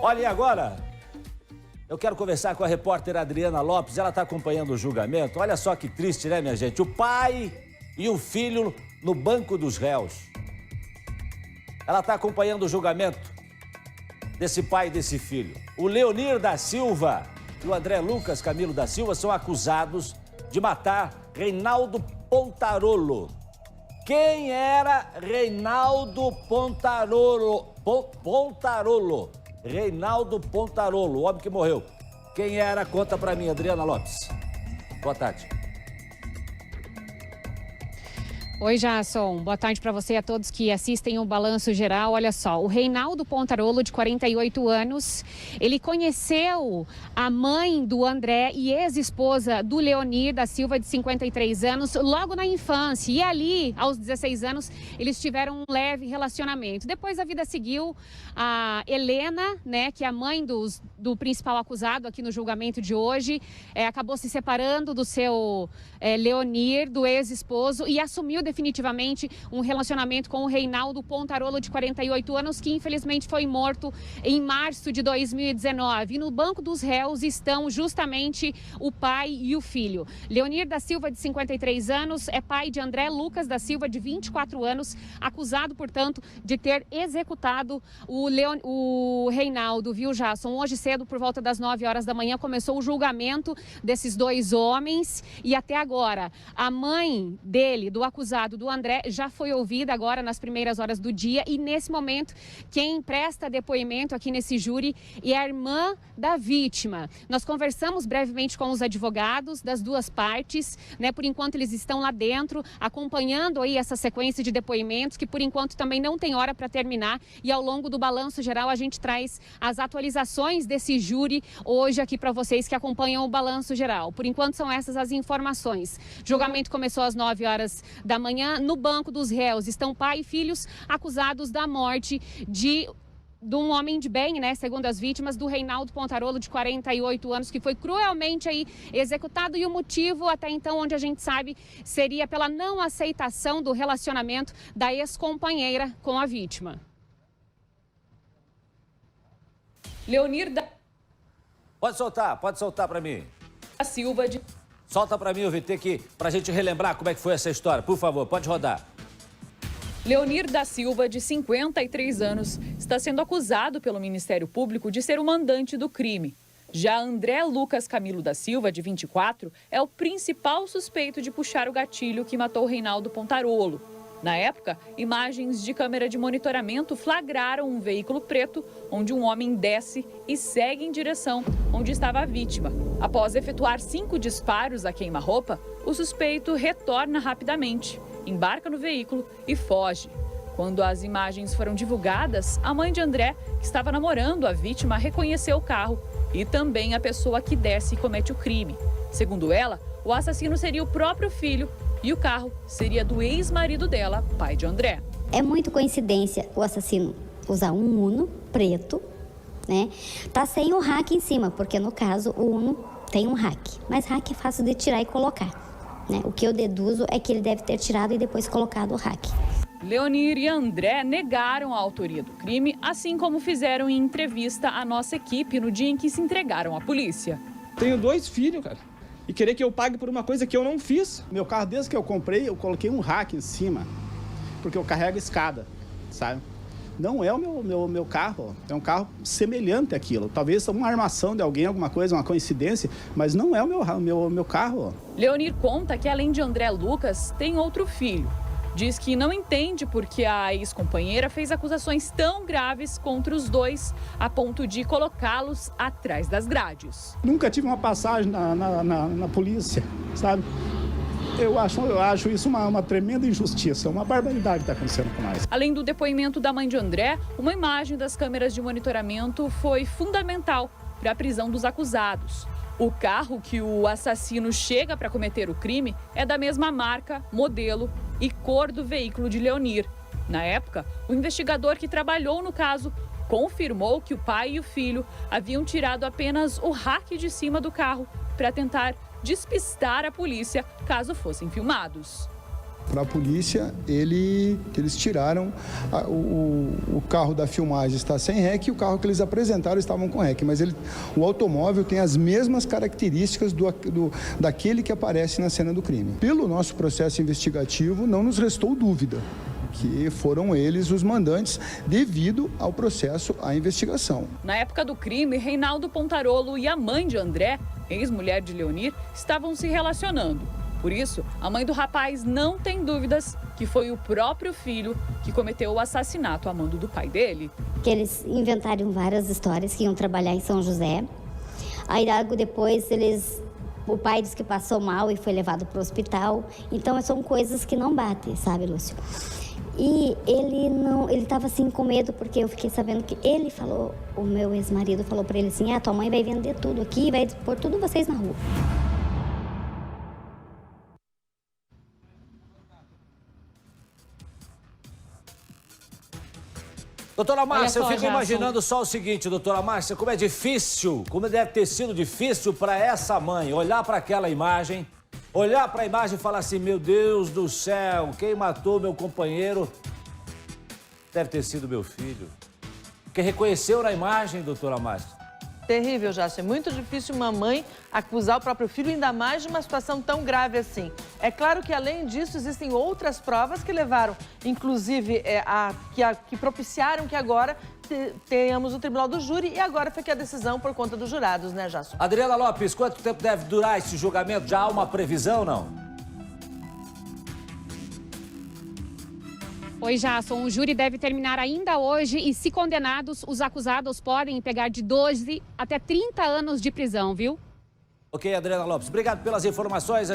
Olha, e agora? Eu quero conversar com a repórter Adriana Lopes. Ela está acompanhando o julgamento. Olha só que triste, né, minha gente? O pai e o filho no banco dos réus. Ela está acompanhando o julgamento desse pai e desse filho. O Leonir da Silva e o André Lucas Camilo da Silva são acusados de matar Reinaldo Pontarolo. Quem era Reinaldo Pontarolo? Pontarolo. Reinaldo Pontarolo, o homem que morreu. Quem era? Conta pra mim, Adriana Lopes. Boa tarde. Oi, Jasson. Boa tarde para você e a todos que assistem o Balanço Geral. Olha só, o Reinaldo Pontarolo, de 48 anos, ele conheceu a mãe do André e ex-esposa do Leonir da Silva, de 53 anos, logo na infância. E ali, aos 16 anos, eles tiveram um leve relacionamento. Depois a vida seguiu. A Helena, né, que é a mãe do principal acusado aqui no julgamento de hoje, acabou se separando do seu Leonir, do ex-esposo, e assumiu definitivamente um relacionamento com o Reinaldo Pontarolo, de 48 anos, que infelizmente foi morto em março de 2019. E no banco dos réus estão justamente o pai e o filho. Leonir da Silva, de 53 anos, é pai de André Lucas da Silva, de 24 anos, acusado, portanto, de ter executado o Reinaldo, viu, Jasson? Hoje cedo, por volta das 9 horas da manhã, começou o julgamento desses dois homens e até agora a mãe dele, do acusado, do André, já foi ouvida agora nas primeiras horas do dia e nesse momento quem presta depoimento aqui nesse júri é a irmã da vítima. Nós conversamos brevemente com os advogados das duas partes, né? Por enquanto eles estão lá dentro acompanhando aí essa sequência de depoimentos que por enquanto também não tem hora para terminar e ao longo do Balanço Geral a gente traz as atualizações desse júri hoje aqui para vocês que acompanham o Balanço Geral. Por enquanto são essas as informações. O julgamento começou às 9 horas da manhã. No banco dos réus estão pai e filhos acusados da morte de um homem de bem, né, segundo as vítimas, do Reinaldo Pontarolo, de 48 anos, que foi cruelmente aí executado, e o motivo até então, onde a gente sabe, seria pela não aceitação do relacionamento da ex-companheira com a vítima. Leonir da... Pode soltar pra mim. A Silva de... Solta pra mim, o VT, aqui, pra gente relembrar como é que foi essa história. Por favor, pode rodar. Leonir da Silva, de 53 anos, está sendo acusado pelo Ministério Público de ser o mandante do crime. Já André Lucas Camilo da Silva, de 24, é o principal suspeito de puxar o gatilho que matou Reinaldo Pontarolo. Na época, imagens de câmera de monitoramento flagraram um veículo preto, onde um homem desce e segue em direção onde estava a vítima. Após efetuar 5 disparos a queima-roupa, o suspeito retorna rapidamente, embarca no veículo e foge. Quando as imagens foram divulgadas, a mãe de André, que estava namorando a vítima, reconheceu o carro e também a pessoa que desce e comete o crime. Segundo ela, o assassino seria o próprio filho e o carro seria do ex-marido dela, pai de André. É muito coincidência o assassino usar um Uno preto, né? Tá sem o rack em cima, porque no caso o Uno tem um rack. Mas rack é fácil de tirar e colocar, né? O que eu deduzo é que ele deve ter tirado e depois colocado o rack. Leonir e André negaram a autoria do crime, assim como fizeram em entrevista à nossa equipe no dia em que se entregaram à polícia. Tenho 2 filhos, cara. E querer que eu pague por uma coisa que eu não fiz. Meu carro, desde que eu comprei, eu coloquei um rack em cima, porque eu carrego escada, sabe? Não é o meu carro, é um carro semelhante àquilo. Talvez uma armação de alguém, alguma coisa, uma coincidência, mas não é o meu carro. Leonir conta que, além de André Lucas, tem outro filho. Diz que não entende porque a ex-companheira fez acusações tão graves contra os dois, a ponto de colocá-los atrás das grades. Nunca tive uma passagem na polícia, sabe? Eu acho isso uma tremenda injustiça, uma barbaridade que está acontecendo com nós. Além do depoimento da mãe de André, uma imagem das câmeras de monitoramento foi fundamental para a prisão dos acusados. O carro que o assassino chega para cometer o crime é da mesma marca, modelo e cor do veículo de Leonir. Na época, o investigador que trabalhou no caso confirmou que o pai e o filho haviam tirado apenas o rack de cima do carro para tentar despistar a polícia caso fossem filmados. Para a polícia, eles tiraram o carro da filmagem está sem REC e o carro que eles apresentaram estavam com REC, mas o automóvel tem as mesmas características daquele que aparece na cena do crime. Pelo nosso processo investigativo, não nos restou dúvida que foram eles os mandantes devido ao processo, à investigação. Na época do crime, Reinaldo Pontarolo e a mãe de André, ex-mulher de Leonir, estavam se relacionando. Por isso, a mãe do rapaz não tem dúvidas que foi o próprio filho que cometeu o assassinato a mando do pai dele. Que eles inventaram várias histórias que iam trabalhar em São José. Aí, logo depois, o pai disse que passou mal e foi levado para o hospital. Então, são coisas que não batem, sabe, Lúcio? E ele estava assim com medo, porque eu fiquei sabendo que ele falou, o meu ex-marido falou para ele assim, tua mãe vai vender tudo aqui, vai pôr tudo vocês na rua. Doutora Márcia, eu fico imaginando só o seguinte, doutora Márcia, como é difícil, como deve ter sido difícil para essa mãe olhar para aquela imagem, olhar para a imagem e falar assim, meu Deus do céu, quem matou meu companheiro deve ter sido meu filho. Porque reconheceu na imagem, doutora Márcia. Terrível, Jássio. É muito difícil uma mãe acusar o próprio filho, ainda mais de uma situação tão grave assim. É claro que, além disso, existem outras provas que levaram, inclusive, que propiciaram que agora tenhamos o tribunal do júri e agora foi que a decisão por conta dos jurados, né, Jássio? Adriana Lopes, quanto tempo deve durar esse julgamento? Já há uma previsão, não? Oi, Jasson, o júri deve terminar ainda hoje e, se condenados, os acusados podem pegar de 12 até 30 anos de prisão, viu? Ok, Adriana Lopes, obrigado pelas informações.